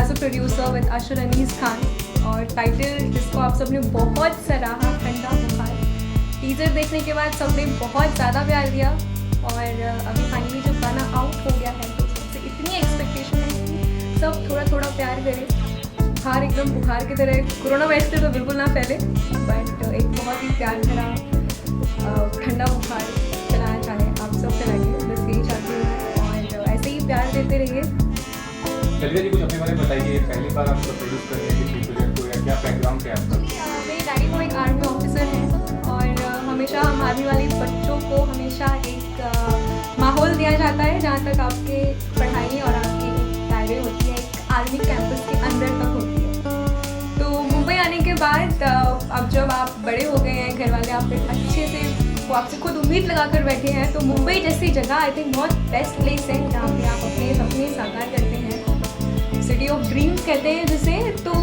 As a producer with अशर अनीस खान, और title जिसको आप सबने बहुत सराहा, ठंडा बुखार। टीजर देखने के बाद सबने बहुत ज़्यादा प्यार दिया, और अभी फाइनली जब गाना आउट हो गया है तो सबसे इतनी एक्सपेक्टेशन है कि सब थोड़ा थोड़ा प्यार करें। बुखार एकदम बुखार की तरह, कोरोना वायरस से तो बिल्कुल ना फैले, बट एक बहुत ही प्यार भरा ठंडा बुखार फैलाना चाहे आप सब फैलाइए, बस यही चाहती हूँ, और ऐसे ही प्यार देते रहिए। ललिता जी, कुछ अपने बारे में बताइए, पहली बार आप प्रोड्यूस कर रहे हैं किसी प्रोजेक्ट को, या क्या बैकग्राउंड क्या है आपका? मेरे डैडी को एक आर्मी ऑफिसर है, और हमेशा हम आर्मी वाले बच्चों को हमेशा एक माहौल दिया जाता है जहाँ तक आपके पढ़ाई और आपकी तैयारी होती है, एक आर्मी कैंपस के अंदर तक होती है। तो मुंबई आने के बाद अब जब आप बड़े हो गए हैं, घर वाले आप पे अच्छे से वो आपसे खुद उम्मीद लगा कर बैठे हैं, तो मुंबई जैसी जगह आई थिंक बहुत बेस्ट प्लेस है जहाँ पे आप अपने सपने साकार करते हैं, सिटी ऑफ ड्रीम्स कहते हैं जिसे। तो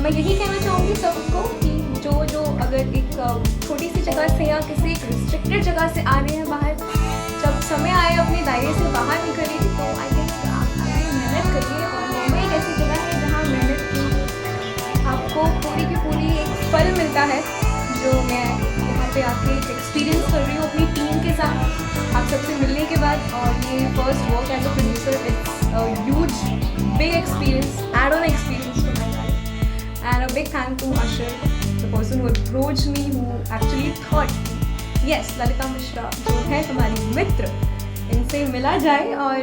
मैं यही कहना चाहूँगी सबको कि जो अगर एक छोटी सी जगह से या किसी एक रिस्ट्रिक्टेड जगह से आ रहे हैं बाहर, जब समय आए अपने दायरे से बाहर निकलिए, तो आई थिंक आप मेहनत करिए, और मुंबई एक ऐसी जगह है जहाँ मेहनत की आपको पूरी की पूरी एक फल मिलता है, जो मैं यहाँ पे आके एक्सपीरियंस कर रही हूँ अपनी टीम के साथ, आप सबसे मिलने के बाद। और ये first work as a producer, it's a huge big experience, add on experience to my life, and a big thank to Ashar, the person who approached me, who actually thought yes Lalita Mishra जो है हमारी मित्र, इनसे मिला जाए और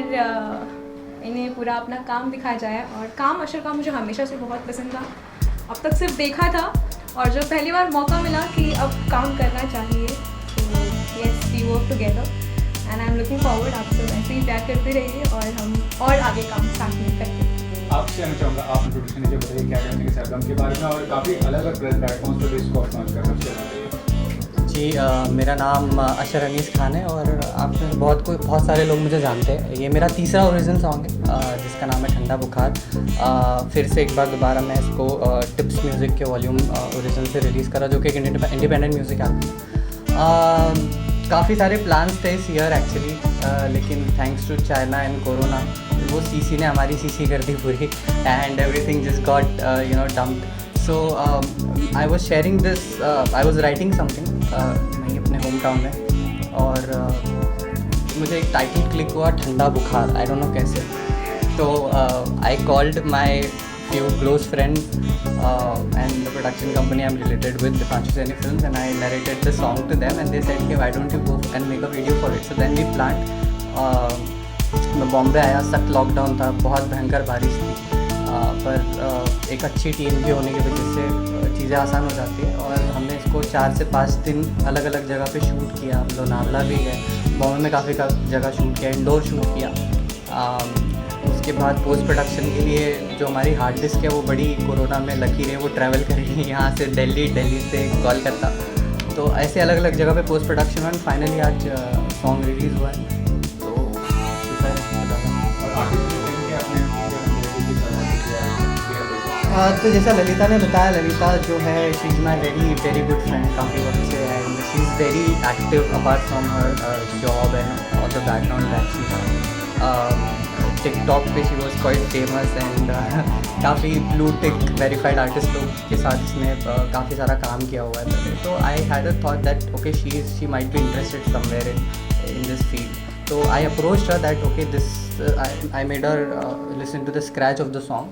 इन्हें पूरा अपना काम दिखाया जाए। और काम अशर का मुझे हमेशा से बहुत पसंद था, अब तक सिर्फ देखा था, और जब पहली बार मौका मिला कि अब काम करना चाहिए, तो yes we work together, and I am looking forward. आप सब ऐसे ही प्यार करते रहिए, और हम और आगे काम साथ में करते हैं। आपसे मैं चाहूँगा, आप इंट्रोडक्शन नीचे बताइए क्या कहते हैं इस एल्बम के बारे में, और काफ़ी अलग अलग प्लेटफॉर्म्स पर इसको लॉन्च कर रहे हैं। जी, मेरा नाम अशर अनीस खान है, और आपने बहुत सारे लोग मुझे जानते हैं। ये मेरा तीसरा ओरिजिनल सॉन्ग है जिसका नाम है ठंडा बुखार। फिर से एक बार दोबारा मैं इसको टिप्स म्यूज़िक के वॉल्यूम ओरिजिनल से रिलीज़ करा, जो कि एक इंडिपेंडेंट म्यूज़िक एल्बम। काफ़ी सारे प्लान्स थे इस ईयर एक्चुअली, लेकिन thanks to China and corona वो सीसी ने हमारी सीसी कर दी पूरी, and everything just got dumped. So I was sharing this, I was writing something वहीं अपने होम टाउन में, और मुझे एक टाइटल क्लिक हुआ, ठंडा बुखार, आई डोंट नो कैसे। तो I called my few close friends and the production company I'm related with, Dipanshu Saini Films, and I narrated the song to them, and they said, "Okay, why don't you go and make a video for it?" So then we planned. मैं बॉम्बे आया, सख्त lockdown था, बहुत भयंकर बारिश थी, पर एक अच्छी टीम के होने की वजह से चीज़ें आसान हो जाती है, और हमने इसको 4 से 5 दिन अलग अलग जगह पे शूट किया। हम लोनावला भी गए, बॉम्बे में काफ़ी जगह शूट किया, इंडोर शूट किया। उसके बाद पोस्ट प्रोडक्शन के लिए जो हमारी हार्ड डिस्क है वो बड़ी कोरोना में लकी रही, वो ट्रैवल करेगी यहाँ से दिल्ली से कोलकाता, तो ऐसे अलग अलग जगह पे पोस्ट प्रोडक्शन हुआ। फाइनली आज सॉन्ग रिलीज़ हुआ है, तो शुक्र है बताना। तो जैसा ललिता ने बताया, ललिता जो है she is my very good friend काफ़ी वक्त से, and she is very active apart from her job and all the background that she has. TikTok पे she was quite famous, and काफ़ी ब्लू टिक वेरीफाइड आर्टिस्ट लोग के साथ इसने काफ़ी सारा काम किया हुआ है पहले। तो I had a thought that okay she might be interested somewhere in this field. तो I approached her that okay this I made her listen to the scratch of the song,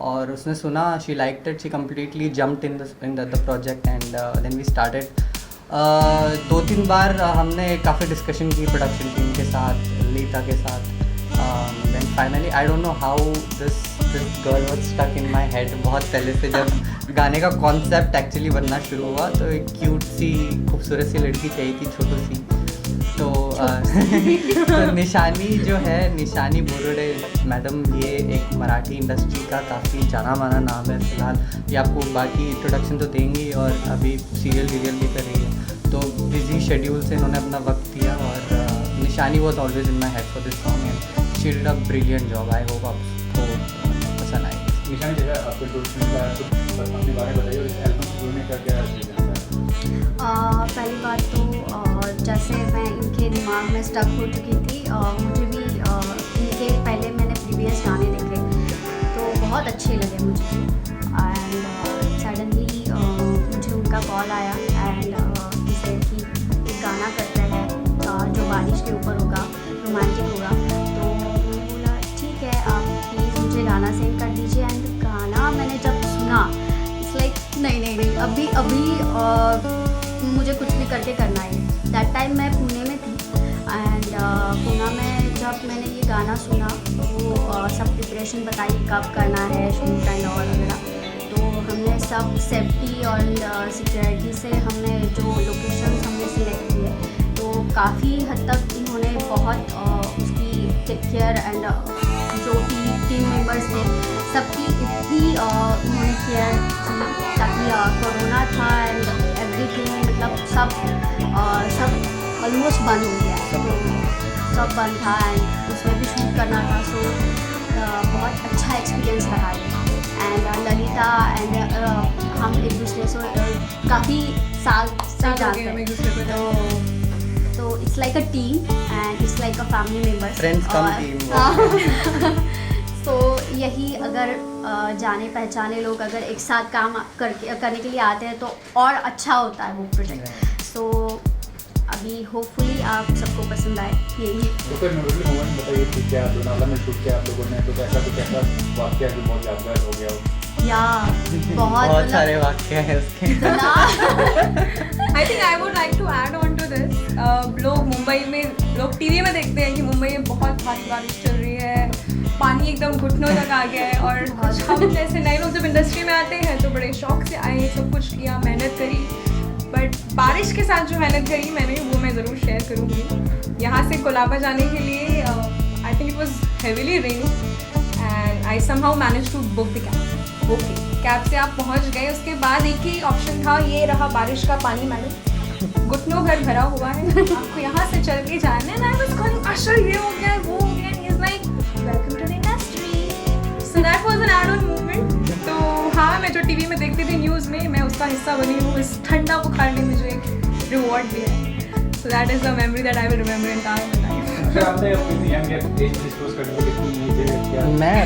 और उसने सुना, she liked it, she completely jumped in the project, and then we started. 2-3 बार हमने काफ़ी discussion की production team के साथ, लीता के साथ। Then finally I don't know how this girl was stuck in my head. बहुत पहले से जब गाने का कॉन्सेप्ट एक्चुअली बनना शुरू हुआ, तो एक क्यूट सी खूबसूरत सी लड़की चाहिए थी, छोटी सी। तो निशानी जो है, निशानी बोरुडे मैडम, ये एक मराठी इंडस्ट्री का काफ़ी जाना माना नाम है फ़िलहाल। ये आपको बाकी इंट्रोडक्शन तो देंगी, और अभी सीरियल भी कर रही है, तो बिजी शेड्यूल से इन्होंने अपना वक्त दिया, और निशानी was always in my head for this song, and she did a brilliant job. I hope आपको पसंद आए। निशानी जैसा आपके अपने बारे में बताइए, और इस एल्बम से जुड़ने का क्या रीज़न है? पहली बात तो जैसे मैं इनके दिमाग में स्टक हो चुकी थी, मुझे भी इनके पहले मैंने प्रीवियस गाने देखे, तो बहुत अच्छे लगे मुझे। एंड सडनली मुझे उनका कॉल आया एंड जैसे कि एक गाना करते हैं जो बारिश के ऊपर होगा, रोमांटिक होगा। तो मैंने बोला ठीक है, आप प्लीज़ मुझे गाना सेंड कर दीजिए। एंड गाना मैंने जब सुना इट्स लाइक नहीं अभी मुझे कुछ भी करके करना है। दैट टाइम मैं पुणे में थी एंड पुणे में जब मैंने ये गाना सुना वो सब प्रिपरेशन बताई कब करना है शूट एंड और वगैरह। तो हमने सब सेफ्टी और सिक्योरिटी से हमने जो लोकेशंस हमने सिलेक्ट किए, तो काफ़ी हद तक इन्होंने बहुत उसकी टेक केयर एंड जो टीम मेंबर्स थे सबकी इतनी उन्होंने केयर की, ताकि कोरोना था एंड एवरीथिंग मतलब सब ऑलमोस्ट बंद हो गया है, तो सब बंद था एंड उसमें भी शूट करना था। सो बहुत अच्छा एक्सपीरियंस रहा है। एंड ललिता एंड हम एक दूसरे से काफ़ी साल से जानते हैं, तो it's like a team and it's like a family member, friends come team. तो यही अगर जाने पहचाने लोग अगर एक साथ काम करने के लिए आते हैं तो और अच्छा होता है वो प्रोजेक्ट। सो अभी होपफुली आप सबको पसंद आए यही। तो फिर मेमोरेबल मोमेंट बताइए कि क्या लोनावला में शूट किया आप लोगों ने, तो कैसा कुछ ऐसा वाकया जो बहुत यादगार हो गया हो? या बहुत सारे वाक्य हैं उसके। I think I would like to add on to this. लोग मुंबई में लोग टीवी में देखते हैं कि मुंबई में बहुत भारी बारिश चल रही है, पानी एकदम घुटनों तक आ गया है, और हम जैसे नए लोग जब इंडस्ट्री में आते हैं तो बड़े शौक से आए, सब कुछ किया, मेहनत करी। बट बारिश के साथ जो मेहनत करी मैंने वो मैं ज़रूर शेयर करूँगी। यहाँ से कोलाबा जाने के लिए I think it was heavily raining and I somehow manage to book the cab. Okay, cab से आप पहुँच गए, उसके बाद एक ही ऑप्शन था, ये रहा बारिश का पानी मैडम, घुटनों भर भरा हुआ है, आपको यहाँ से चल के जाना है। आई वाज कॉलिंग अशर, ये हो गया वो हो गया, he is like welcome to the industry. So that was an add on movement. तो हाँ, मैं जो टीवी में देखती थी न्यूज़ में, मैं उसका हिस्सा बनी हूँ। इस ठंडा बुखार ने मुझे एक रिवॉर्ड दिया है। So that is the memory that I will remember in my life. फिर आपने अपनी यंग एज डिस्क्लोज करने की कितनी एज है क्या? मैं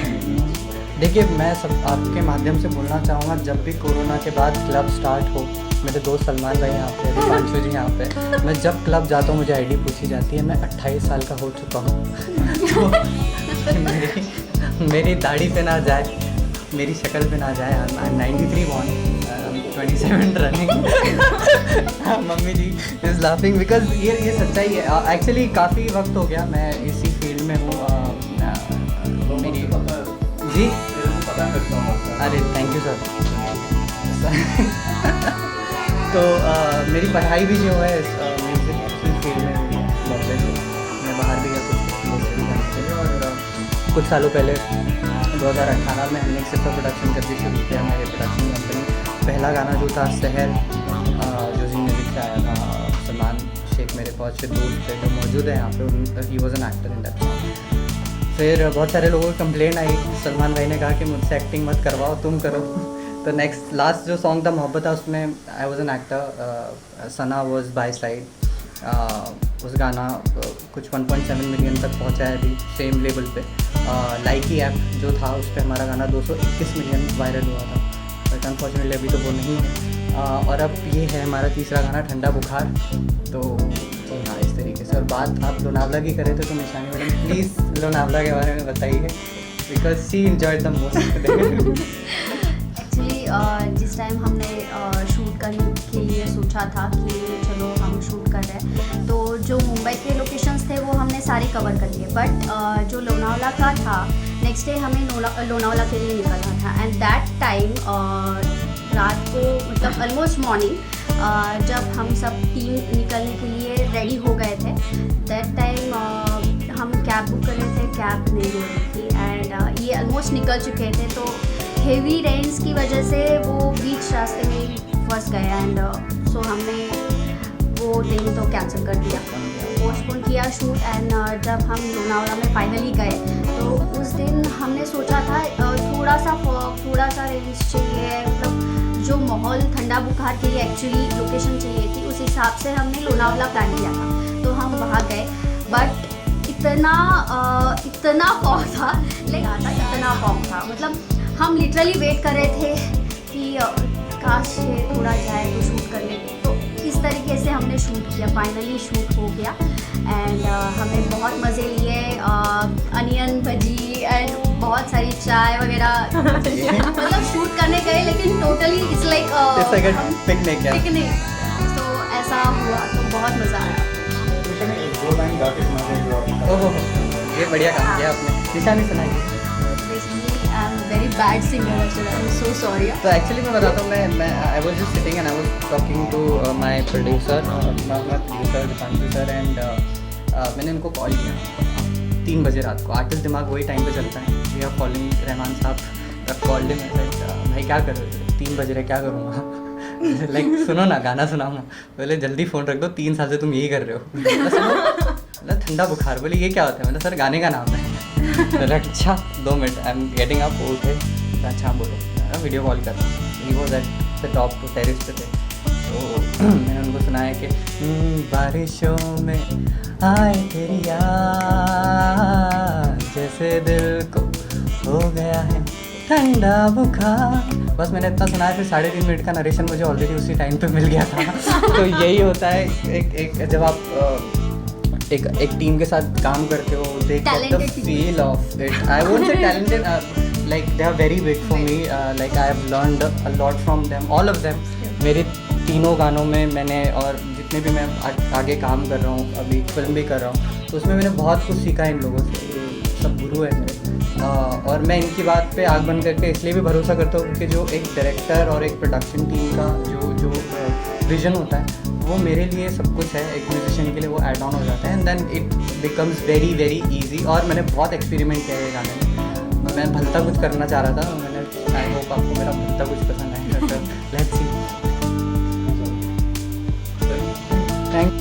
देखिए, मैं सब आपके माध्यम से बोलना चाहूँगा, जब भी कोरोना के बाद क्लब स्टार्ट हो, मेरे दोस्त सलमान भाई यहाँ पे, दीपांशु जी यहाँ पे, मैं जब क्लब जाता हूँ मुझे आईडी पूछी जाती है। मैं 28 साल का हो चुका हूँ। तो मेरी दाढ़ी पे ना जाए, मेरी शक्ल पे ना जाए। I am 93 born, 27 running. Mummy ji is laughing because ये सच्चाई है। एक्चुअली काफ़ी वक्त हो गया मैं इसी फील्ड में हूँ। मेरी जी अरे थैंक यू सर। तो मेरी पढ़ाई भी जो है म्यूज़िक की फील्ड में हुई है बॉम्बे से। मैं बाहर भी गया कुछ स्टडी करने के लिए, और कुछ सालों पहले 2018 में हमने सिर्फ प्रोडक्शन करके शुरू किया। मेरे प्रोडक्शन कंपनी, पहला गाना जो था शहर, जो जी म्यूजिक से आया था, सलमान शेख मेरे बहुत अच्छे दोस्त थे जो मौजूद है यहाँ पे, he was an actor in that song. फिर बहुत सारे लोगों की कंप्लेंट आई, सलमान भाई ने कहा कि मुझसे एक्टिंग मत करवाओ, तुम करो। तो नेक्स्ट लास्ट जो सॉन्ग था मोहब्बत था, उसमें I was an actor, Sana was by side. उस गाना कुछ 1.7 मिलियन तक पहुंचा है अभी सेम लेवल पे। लाइकी ऐप जो था उस पर हमारा गाना 221 मिलियन वायरल हुआ था, बट अनफॉर्चुनेटली अभी तो वो नहीं है। और अब ये है हमारा तीसरा गाना ठंडा बुखार। तो हाँ, इस तरीके से। और बात आप लोनावला की करे थे तो निशानी मैडम प्लीज़ लोनावला के बारे में बताइए, because she enjoyed the most. Actually जिस टाइम हमने शूट करने के लिए सोचा था कि चलो हम शूट कर रहे हैं, तो जो मुंबई के लोकेशंस थे वो हमने सारे कवर कर लिए। बट जो लोनावला का था, नेक्स्ट डे हमें लोनावला के लिए निकलना था। एंड दैट टाइम रात को मतलब ऑलमोस्ट मॉर्निंग, जब हम सब टीम निकलने के लिए रेडी हो गए थे, दैट टाइम हम कैब बुक कर रहे थे, कैब नहीं हो रही थी एंड ये ऑलमोस्ट निकल चुके थे। तो हेवी रेन्स की वजह से वो बीच रास्ते में ही फंस गए एंड सो हमने वो दिन तो कैंसिल कर दिया, पोस्टपोन किया शूट। एंड जब हम लोनावला में फाइनली गए तो उस दिन हमने सोचा था थोड़ा सा रेंज चाहिए, मतलब जो माहौल ठंडा बुखार के लिए एक्चुअली लोकेशन चाहिए थी उस हिसाब से हमने लोनावला प्लान किया था। तो हम वहाँ गए, बट इतना फॉग था, इतना फॉग था, मतलब हम लिटरली वेट कर रहे थे कि काश ये थोड़ा जाए तो शूट कर लेंगे। तो इस तरीके से हमने शूट किया, फाइनली शूट हो गया एंड हमने बहुत मज़े लिए, अनियन भजी एंड बहुत सारी चाय वगैरह मतलब शूट करने गए लेकिन टोटली इट्स लाइक पिकनिक है। पिकनिक। तो ऐसा हुआ तो बहुत मज़ा आया। दो लाइन गा के सुना देंगे आप। ओहो, ये बढ़िया काम किया आपने। निशानी सुनाइए। Basically I am very bad singer actually, I am so sorry. तो एक्चुअली मैं बताता हूँ, मैं I was just sitting and I was talking to my producer, producer Deepanshu sir and मैंने उनको कॉल किया 3 बजे रात को। आर्टिस्ट दिमाग वही टाइम पे चलता है। वी आर कॉलिंग रहमान साहब, कॉल डे में भाई क्या कर रहे हो? 3 बज रहे, क्या करूँगा? लाइक सुनो ना, गाना सुनाऊँगा। बोले जल्दी फ़ोन रख दो, 3 साल से तुम यही कर रहे हो। मतलब ठंडा बुखार। बोले ये क्या होता है? मतलब सर गाने का नाम है। बोले अच्छा 2 minute, I am getting up. उठे, अच्छा बोलो, वीडियो कॉल कर रहा हूँ। He was at the top to terrace पे थे। तो मैंने उनको सुनाया कि बारिशों में आए तेरी याद, जैसे दिल को हो गया है ठंडा बुखार। बस मैंने इतना सुनाया, फिर 3.5 मिनट का नरेशन मुझे ऑलरेडी उसी टाइम पे मिल गया था। तो यही होता है एक जब आप एक टीम के साथ काम करते हो, they get the feel of it. I won't say talented, like they are very big for me, like I have learned a lot from them, all of them. मेरे तीनों गानों में मैंने, और जितने भी मैं आगे काम कर रहा हूँ, अभी फिल्म भी कर रहा हूँ, तो उसमें मैंने बहुत कुछ सीखा है इन लोगों से। ये सब गुरु है मेरे। और मैं इनकी बात पे आग बन करके इसलिए भी भरोसा करता हूँ क्योंकि जो एक डायरेक्टर और एक प्रोडक्शन टीम का जो विजन होता है, वो मेरे लिए सब कुछ है। एक म्यूजिशियन के लिए वो ऐड ऑन हो जाता है and then it becomes very very easy. और मैंने बहुत एक्सपेरिमेंट किया है ये गाने में। मैं भलता कुछ करना चाह रहा था, मैंने आई होप आपको मेरा भलता कुछ पसंद आएगा। Let's see. थैंक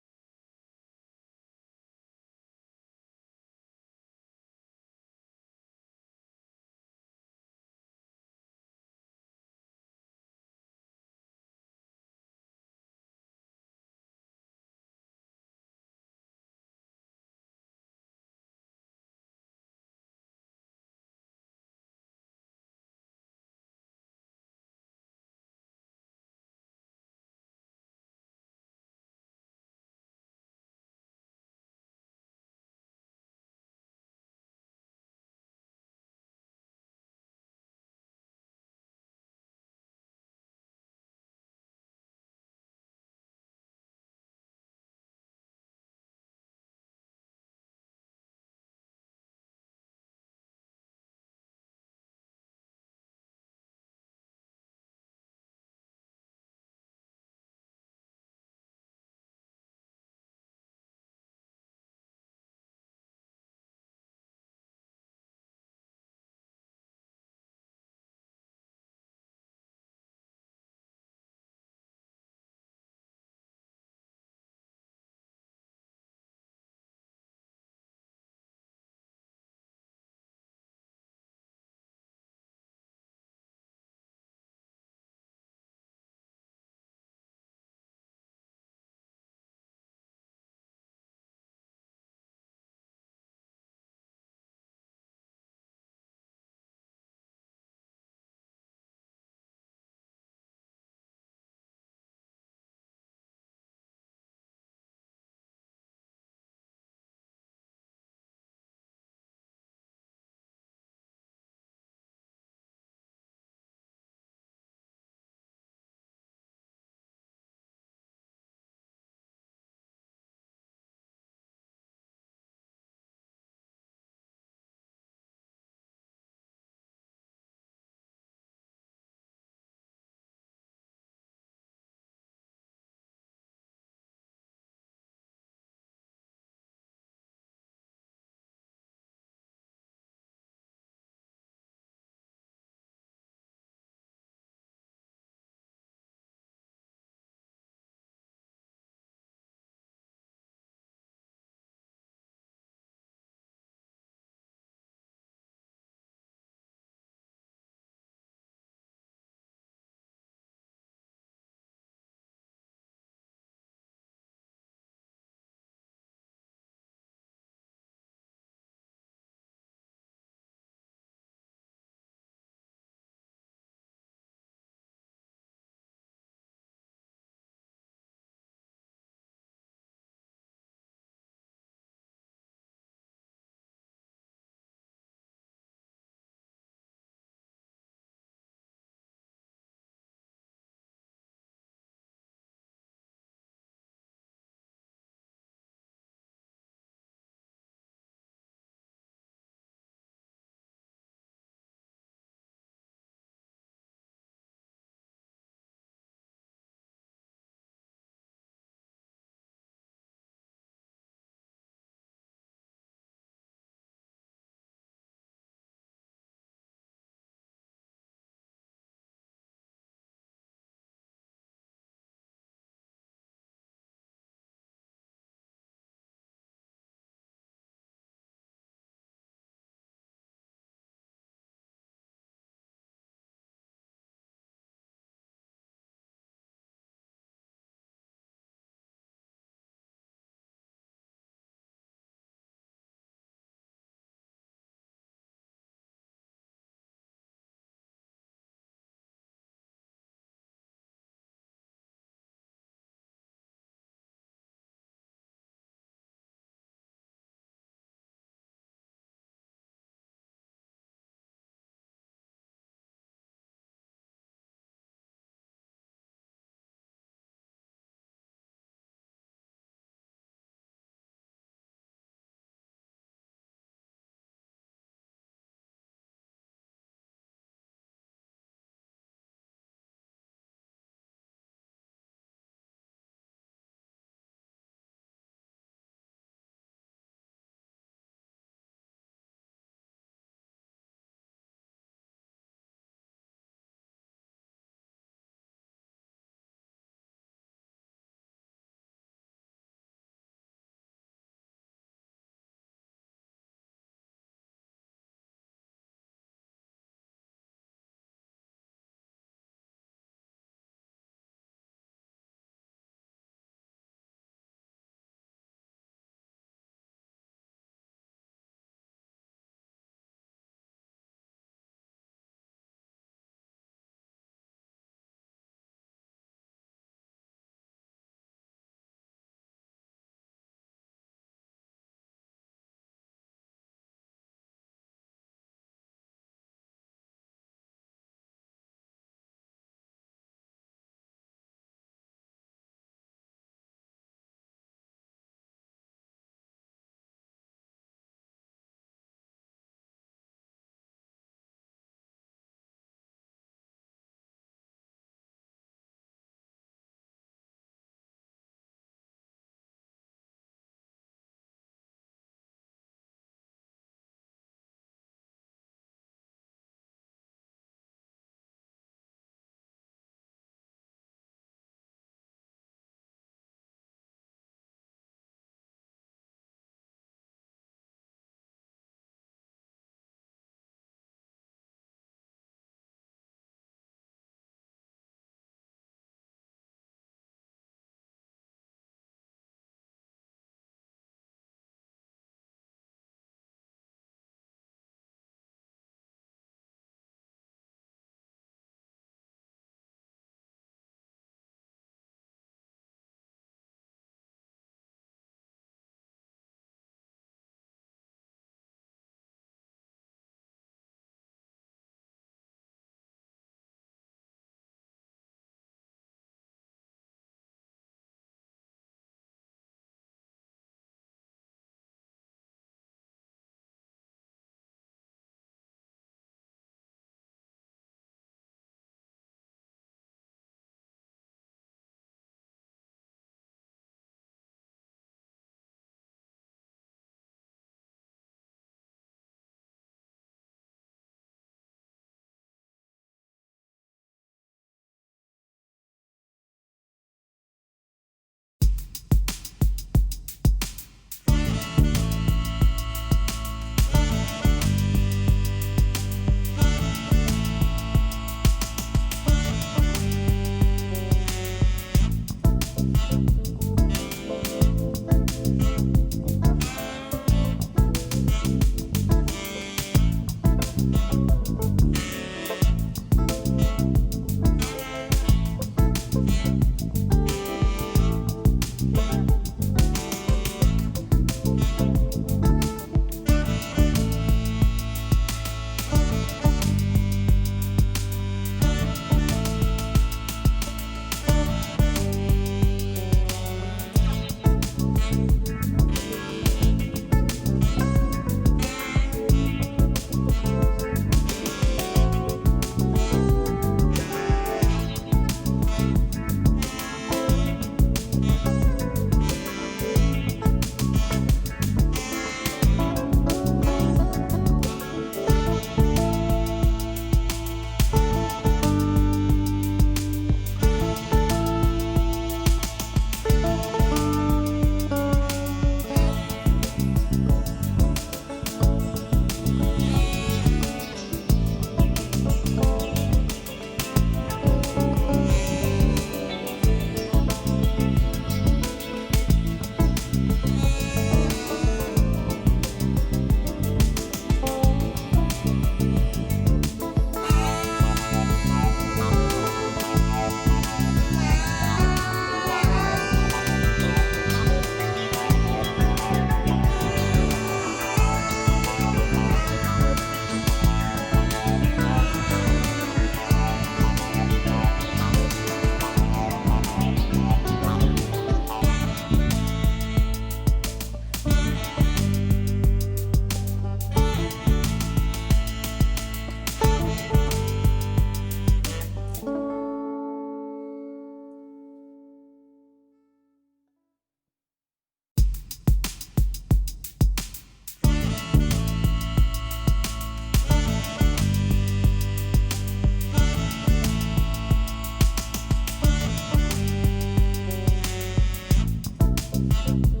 है।